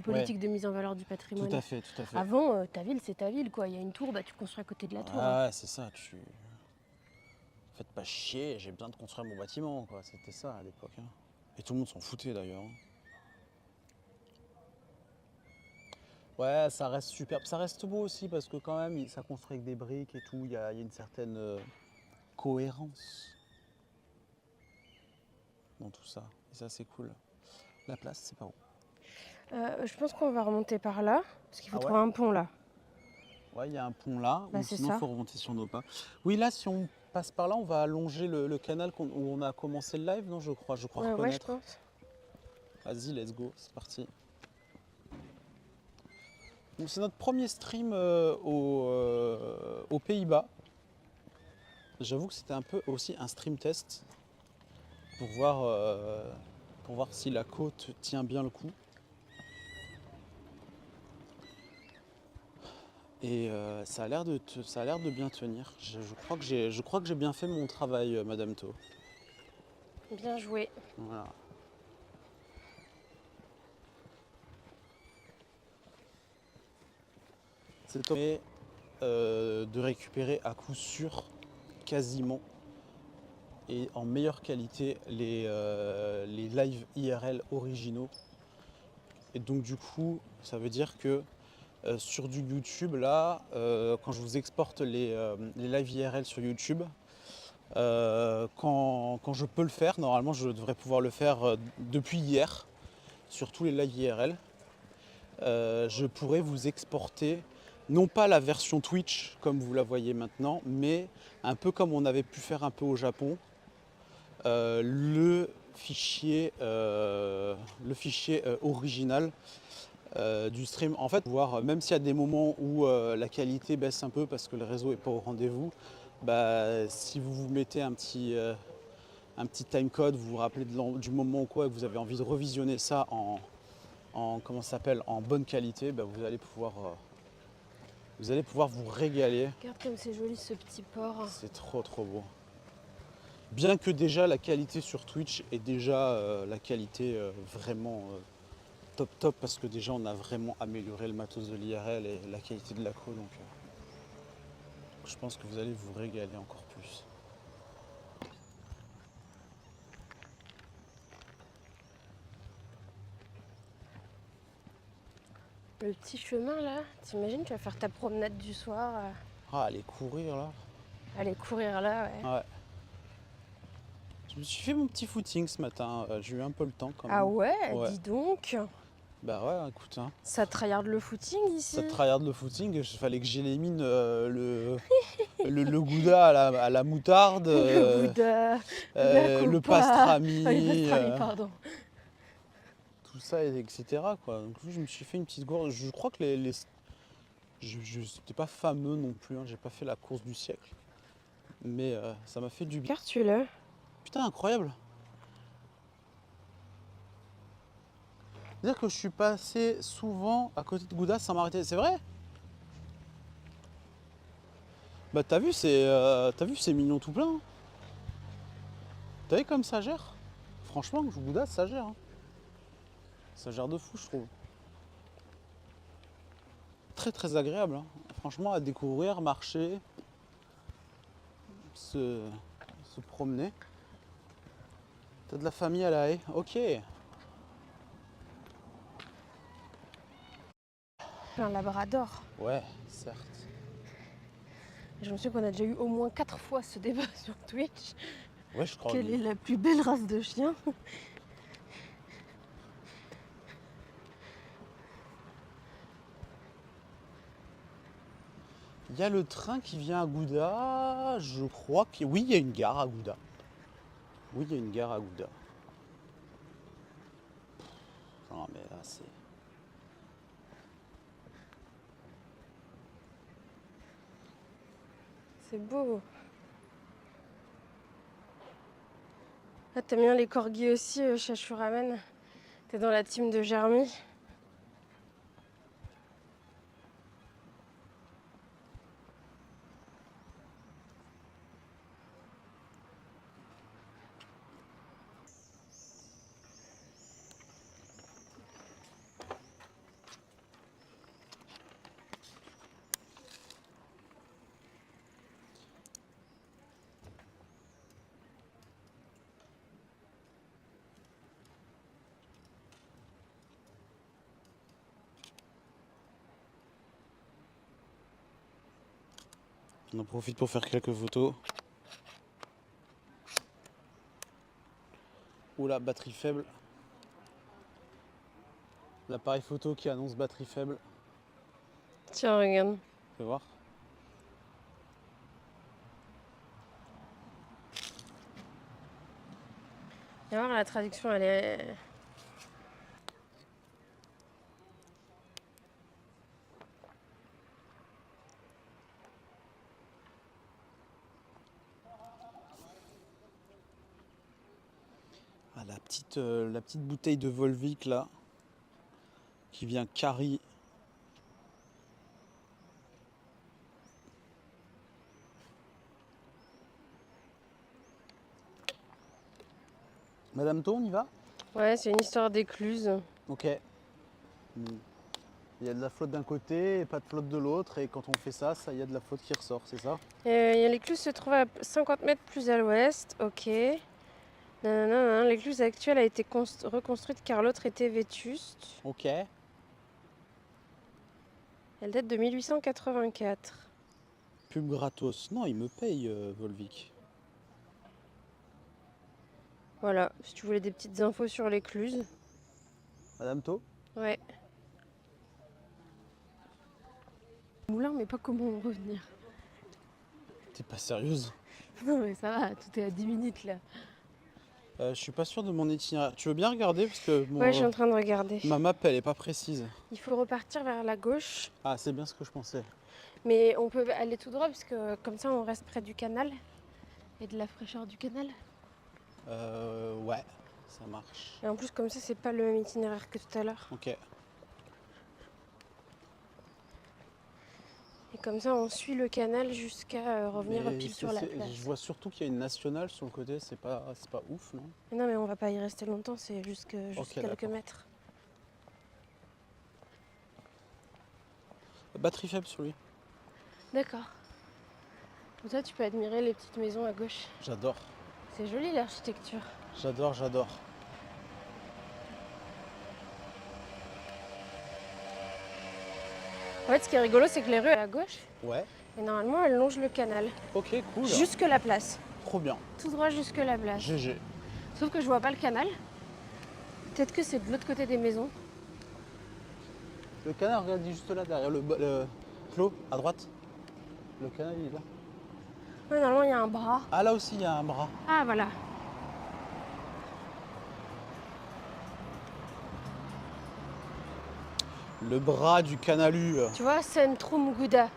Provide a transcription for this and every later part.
les Ouais, politiques de mise en valeur du tout patrimoine. à fait, tout à fait. Avant, ta ville, c'est ta ville, quoi. Il y a une tour, bah, tu construis à côté de la tour. Ah ouais, c'est ça, Faites pas chier, j'ai besoin de construire mon bâtiment, quoi. C'était ça à l'époque. Hein. Et tout le monde s'en foutait d'ailleurs. Hein. Ouais, ça reste superbe. Ça reste beau aussi parce que quand même, ça construit avec des briques et tout. Il y a une certaine cohérence dans tout ça. Et ça, c'est cool. La place, c'est pas où. Je pense qu'on va remonter par là, parce qu'il faut Ah ouais? trouver un pont là. Ouais, il y a un pont là, Bah, ou c'est sinon, il ça. faut remonter sur nos pas. Oui, là, si on passe par là, on va allonger le canal où on a commencé le live, non? Je crois Ouais, je reconnaître. pense. Vas-y, let's go, c'est parti. Donc, c'est notre premier stream aux Pays-Bas. J'avoue que c'était un peu aussi un stream test pour voir si la côte tient bien le coup. Et ça a l'air de bien tenir. Je crois que j'ai bien fait mon travail, Madame To. Bien joué. Voilà. C'est top. Et de récupérer à coup sûr, quasiment, et en meilleure qualité, les lives IRL originaux. Et donc du coup, ça veut dire que sur du YouTube, là, quand je vous exporte les lives IRL sur YouTube, quand je peux le faire, normalement je devrais pouvoir le faire depuis hier, sur tous les lives IRL, je pourrais vous exporter, non pas la version Twitch comme vous la voyez maintenant, mais un peu comme on avait pu faire un peu au Japon, le fichier original du stream. En fait, voir, même s'il y a des moments où la qualité baisse un peu parce que le réseau n'est pas au rendez-vous, bah, si vous vous mettez un petit timecode, vous vous rappelez du moment ou quoi, et que vous avez envie de revisionner ça comment ça s'appelle, en bonne qualité, bah, vous allez pouvoir vous régaler. Regarde comme c'est joli ce petit port. C'est trop beau. Bien que déjà la qualité sur Twitch est déjà la qualité vraiment top parce que déjà on a vraiment amélioré le matos de l'IRL et la qualité de l'accro, donc je pense que vous allez vous régaler encore plus. Le petit chemin là, t'imagines, tu vas faire ta promenade du soir, Ah, aller courir là. aller courir là, ouais. Ouais. Je me suis fait mon petit footing ce matin, j'ai eu un peu le temps quand Ah même. ouais, Ouais. dis donc. Bah ouais, écoute, hein. Ça tryhard le footing ici. Ça tryhard le footing, il fallait que j'élimine le gouda à la moutarde, Le Bouddha, la le copa. Ah, le pastrami, pastrami, pardon. tout ça, etc. Quoi. Donc je me suis fait une petite gourde. Je crois que c'était pas fameux non plus, hein. J'ai pas fait la course du siècle. Mais ça m'a fait du bien. Regarde celui-là. Putain, incroyable. Dire que je suis passé souvent à côté de Gouda sans m'arrêter, c'est vrai? Bah t'as vu, c'est mignon tout plein. Hein. T'as vu comme ça gère? Franchement, Gouda, ça gère. Hein. Ça gère de fou, je trouve. Très agréable. Hein. Franchement, à découvrir, marcher, se promener. T'as de la famille à La Haye? Ok. Un labrador. Ouais, certes. Je me souviens qu'on a déjà eu au moins 4 fois ce débat sur Twitch. Ouais, je crois. Quelle est la plus belle race de chien? Il y a le train qui vient à Gouda. Je crois que. Oui, il y a une gare à Gouda. Oui, il y a une gare à Gouda. Non, mais là, c'est. C'est beau. Ah, t'aimes bien les corgis aussi, Shashuramen? T'es dans la team de Jeremy? On en profite pour faire quelques photos. Oula, batterie faible. L'appareil photo qui annonce batterie faible. Tiens, regarde. Fais voir. Et voir, la traduction, elle est... Ah, la petite bouteille de Volvic là, qui vient Cari. Madame To, on y va? Ouais, c'est une histoire d'écluse. Ok. Il y a de la flotte d'un côté et pas de flotte de l'autre, et quand on fait ça, il y a de la flotte qui ressort, c'est ça? L'écluse se trouve à 50 mètres plus à l'ouest. Ok. Nanana, l'écluse actuelle a été reconstruite car l'autre était vétuste. Ok. Elle date de 1884. Pub gratos. Non, il me paye Volvic. Voilà, si tu voulais des petites infos sur l'écluse. Madame To? Ouais. Moulin, mais pas comment revenir. T'es pas sérieuse? Non mais ça va, tout est à 10 minutes là. Je suis pas sûr de mon itinéraire. Tu veux bien regarder parce que Ouais, je suis en train de regarder. ma map elle est pas précise. Il faut repartir vers la gauche, Ah, c'est bien ce que je pensais. mais on peut aller tout droit parce que comme ça on reste près du canal et de la fraîcheur du canal. Ouais, ça marche. Et en plus comme ça c'est pas le même itinéraire que tout à l'heure. Ok. Et comme ça on suit le canal jusqu'à revenir Mais pile sur la place. je vois surtout qu'il y a une nationale sur le côté, c'est pas ouf, non? Mais non mais on va pas y rester longtemps, c'est juste quelques d'accord. mètres. Batterie faible sur lui. D'accord. Pour toi tu peux admirer les petites maisons à gauche. J'adore. C'est joli l'architecture. J'adore. En fait ce qui est rigolo c'est que les rues à gauche, Ouais. et normalement elles longent le canal. Ok, cool. Jusque la place. Trop bien. Tout droit jusque la place. GG. Sauf que je vois pas le canal. Peut-être que c'est de l'autre côté des maisons. Le canal, regarde, il est juste là, derrière le clos, à droite. Le canal, il est là. Ouais, normalement il y a un bras. Ah, là aussi, il y a un bras. Ah voilà. Le bras du canalu. Tu vois, Centrum Gouda.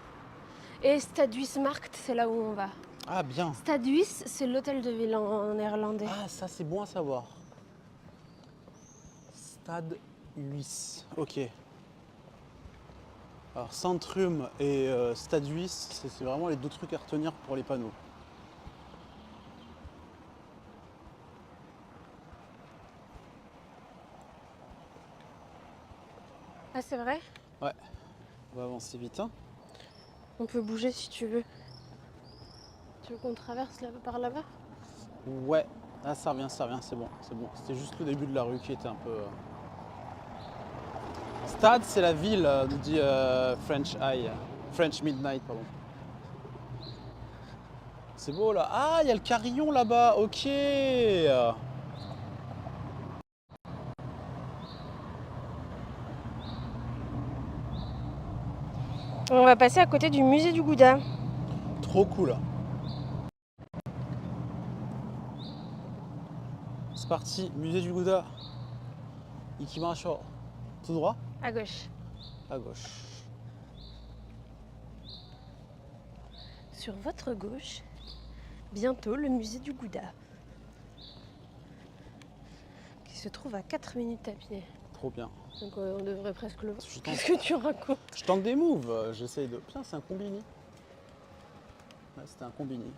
Et Staduismarkt, c'est là où on va. Ah, bien. Staduis, c'est l'hôtel de ville en néerlandais. Ah, ça, c'est bon à savoir. Stade 8. Ok. Alors, Centrum et Stade 8, c'est vraiment les deux trucs à retenir pour les panneaux. Ah c'est vrai? Ouais. On va avancer vite, hein. On peut bouger si tu veux. Tu veux qu'on traverse par là-bas? Ouais. Ah, ça revient, c'est bon, c'est bon. C'était juste le début de la rue qui était un peu... Stade, c'est la ville, nous dit French Eye. French Midnight, pardon. C'est beau, là. Ah, il y a le carillon, là-bas. Ok. On va passer à côté du musée du Gouda. Trop cool. C'est parti, musée du Gouda. Ikimasho. Tout droit? À gauche. À gauche. Sur votre gauche, bientôt le musée du Gouda. Qui se trouve à 4 minutes à pied. Trop bien. Donc on devrait presque le voir. Je tente- Qu'est-ce que tu racontes? Je tente des moves, j'essaye de... Putain, c'est un combini. Ouais, c'était un combini.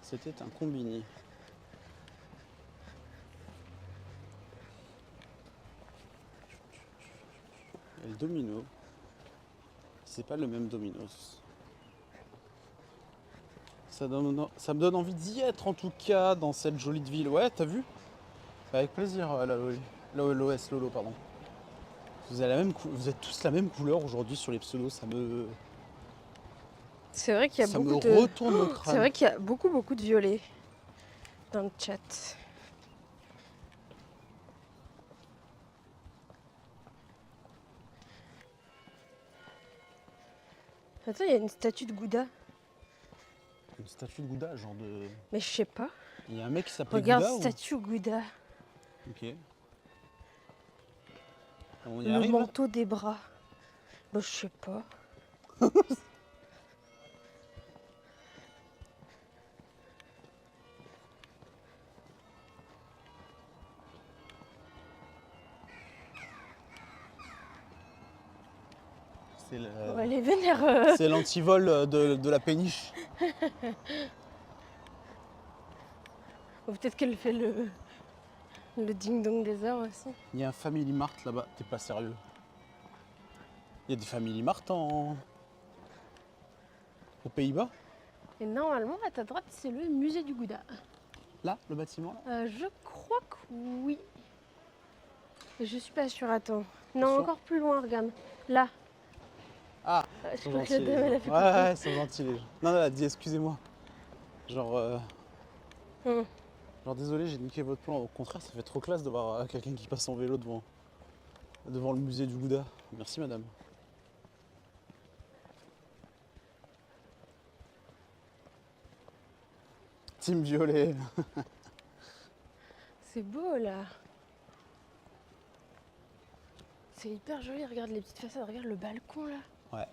C'était un combini. Et le domino, c'est pas le même dominos. Ça me donne envie d'y être en tout cas dans cette jolie ville. Ouais, t'as vu? Avec plaisir, Lolo, pardon. Vous êtes tous la même couleur aujourd'hui sur les pseudos, C'est vrai qu'il y a ça beaucoup me de... retourne le C'est crâne. vrai qu'il y a beaucoup de violets dans le chat. Attends, il y a une statue de Gouda. Une statue de Gouda, genre de... Mais je sais pas. Il y a un mec qui s'appelait Regarde, Gouda statue Gouda. Ok. On y Le arrive là manteau des bras. Bah, je sais pas. C'est Ouais, les vénères. c'est l'antivol de la péniche. Ou peut-être qu'elle fait le ding-dong des heures aussi. Il y a un Family Mart là-bas, t'es pas sérieux. Il y a des Family Mart aux Pays-Bas. Et normalement, à ta droite, c'est le musée du Gouda. Là, le bâtiment là. Je crois que oui. Mais je suis pas sûre, attends. Non, Sûr encore plus loin, regarde. Là. Ah, Je ils sont crois que gentils. la dame, elle a fait Ouais, ils sont gentils les gens. Non, elle a dit excusez-moi. Genre, Hum. genre désolé, j'ai niqué votre plan. Au contraire, ça fait trop classe de voir quelqu'un qui passe en vélo devant le musée du Gouda. Merci madame. Team Violet. C'est beau là. C'est hyper joli, regarde les petites façades, regarde le balcon là. Ouais.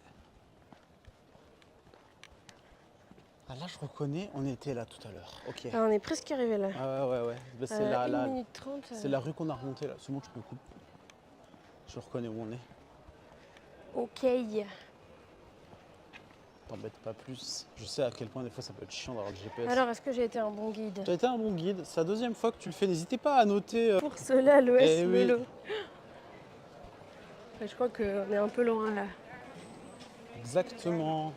Ah là, je reconnais, on était là tout à l'heure. Ok. Ah, on est presque arrivé là. Ah ouais. Bah, c'est 1 là, minute 30. c'est la rue qu'on a remontée là. C'est bon, tu me coupes. Je reconnais où on est. Ok. T'embête pas plus. Je sais à quel point des fois ça peut être chiant d'avoir le GPS. Alors, est-ce que j'ai été un bon guide? Tu as été un bon guide. C'est la deuxième fois que tu le fais. N'hésitez pas à noter. Pour cela, l'OS Eh oui. vélo. Ouais, je crois qu'on est un peu loin là. Exactement.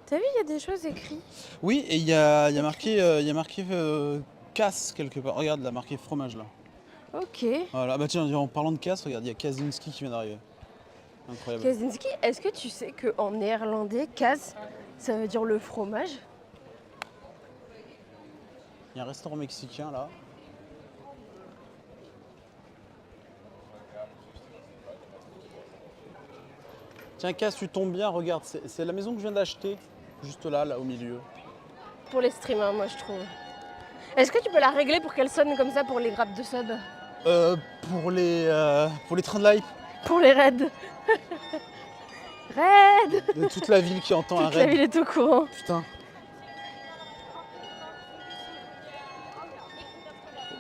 T'as vu, il y a des choses écrites. Oui, et il y a marqué casse quelque part. Regarde, là, marqué fromage là. Ok. Voilà. Bah tiens, en parlant de casse, regarde, il y a Kaczynski qui vient d'arriver. Incroyable. Kaczynski, est-ce que tu sais qu'en néerlandais, Kaz, ça veut dire le fromage? Il y a un restaurant mexicain là. Tiens, Cass, tu tombes bien, regarde, c'est la maison que je viens d'acheter, juste là, au milieu. Pour les streamers, moi je trouve. Est-ce que tu peux la régler pour qu'elle sonne comme ça pour les grappes de sub? Pour les trains de live Pour les raids. Raid. de toute la ville qui entend un Toute la raid. ville est au courant. Putain.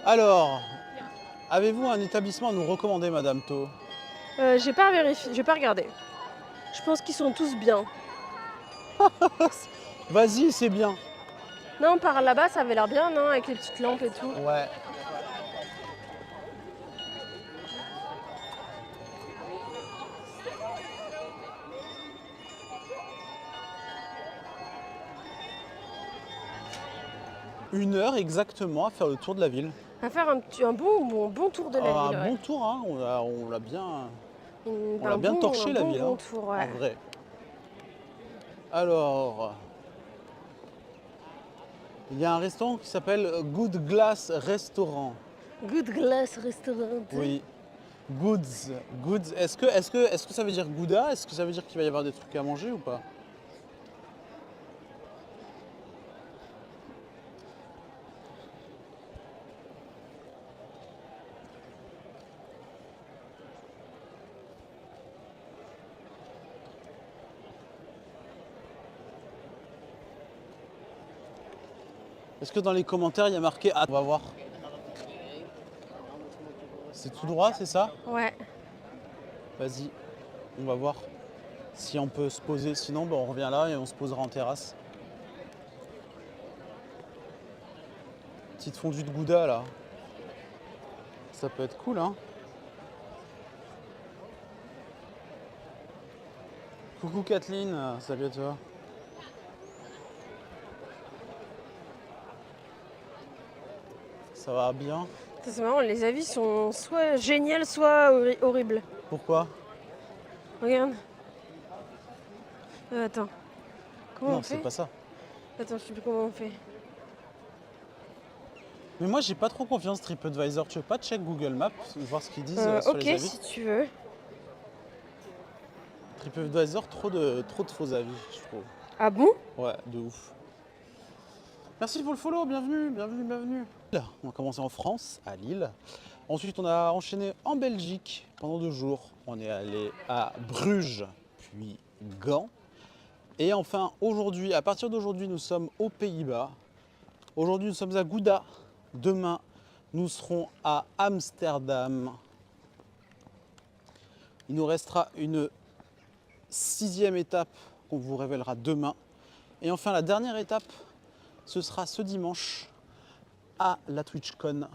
Alors, avez-vous un établissement à nous recommander, Madame To? J'ai pas vérifié, j'ai pas regardé. Je pense qu'ils sont tous bien. Vas-y, c'est bien. Non, par là-bas, ça avait l'air bien, non? Avec les petites lampes et tout. Ouais. Une heure exactement à faire le tour de la ville. À faire un bon tour de la Un ville. bon Ouais. tour, hein. On l'a bien, on Un l'a bien bon- torché un la bon ville, bon hein, tour, en ouais. vrai. Alors, il y a un restaurant qui s'appelle Good Glass Restaurant. Good Glass Restaurant. Oui. Goods. Goods. Est-ce que ça veut dire Gouda? Est-ce que ça veut dire qu'il va y avoir des trucs à manger ou pas? Est-ce que dans les commentaires il y a marqué ah, on va voir. C'est tout droit, c'est ça? Ouais. Vas-y, on va voir si on peut se poser. Sinon, on revient là et on se posera en terrasse. Petite fondue de Gouda là. Ça peut être cool, hein? Coucou Kathleen, salut à toi. Ça va bien? C'est marrant, les avis sont soit géniaux, soit horribles. Pourquoi? Regarde. Attends. Comment Non, on c'est fait? pas ça. Attends, je sais plus comment on fait. Mais moi, j'ai pas trop confiance TripAdvisor. Tu veux pas check Google Maps, voir ce qu'ils disent sur Ok, les avis? si tu veux. TripAdvisor, trop de faux avis, je trouve. Ah bon? Ouais, de ouf. Merci pour le follow, bienvenue, bienvenue, bienvenue. Là, on a commencé en France, à Lille. Ensuite, on a enchaîné en Belgique pendant 2 jours. On est allé à Bruges, puis Gand. Et enfin, aujourd'hui, à partir d'aujourd'hui, nous sommes aux Pays-Bas. Aujourd'hui, nous sommes à Gouda. Demain, nous serons à Amsterdam. Il nous restera une 6e étape qu'on vous révélera demain. Et enfin, la dernière étape, ce sera ce dimanche à la TwitchCon.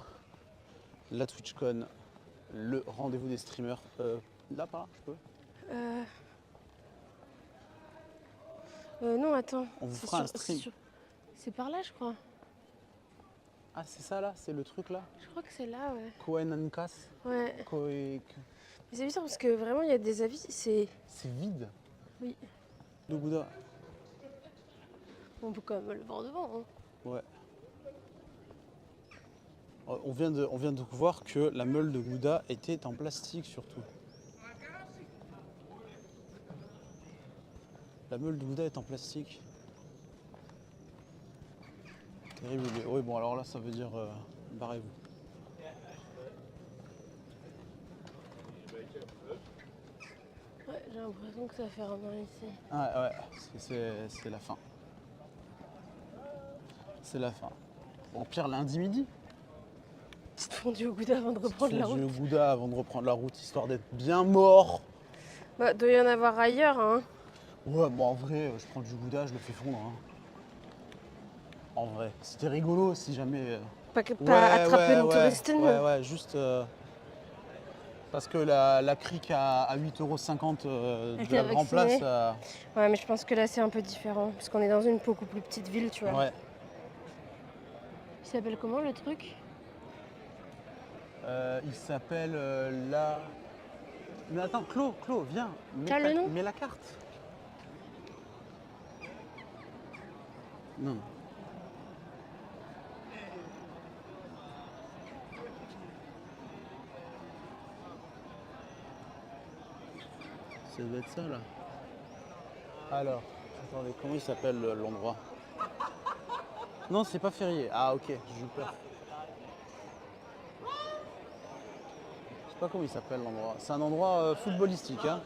La TwitchCon, le rendez-vous des streamers. Là, par là, je peux? Non, attends. On vous C'est fera un stream. C'est par là, je crois. Ah, c'est ça là? C'est le truc là? Je crois que c'est là, ouais. Cohen and Cass. Ouais. C'est Mais c'est bizarre parce que vraiment, il y a des avis, c'est... vide. Oui. De Gouda. On peut quand même le voir devant. Hein. Ouais. On vient de voir que la meule de Gouda était en plastique surtout. La meule de Gouda est en plastique. Terrible. Oui, bon, alors là, ça veut dire barrez-vous. Ouais, j'ai l'impression que ça fait un an ici. Ah ouais, c'est la fin. C'est la fin. Bon, pire, lundi midi. Petite fondue au Gouda avant de reprendre la Fondue route. au Gouda avant de reprendre la route, histoire d'être bien mort. Bah, doit y en avoir ailleurs, hein. Ouais, bon, en vrai, je prends du Gouda, je le fais fondre. Hein. En vrai, c'était rigolo si jamais. Pas attraper une touriste. Ouais, juste parce que la crique à 8,50 € Elle de la t'a Grand Place. vacciné. Ouais, mais je pense que là, c'est un peu différent. Parce qu'on est dans une beaucoup plus petite ville, tu vois. Ouais. Il s'appelle comment, le truc? Il s'appelle la. Mais attends, Clo, viens. T'as le nom? Mets la carte. Non. Ça doit être ça là. Alors, attendez, comment il s'appelle l'endroit? Non, c'est pas férié. Ah ok, j'ai eu peur. Je sais pas comment il s'appelle l'endroit. C'est un endroit footballistique, hein.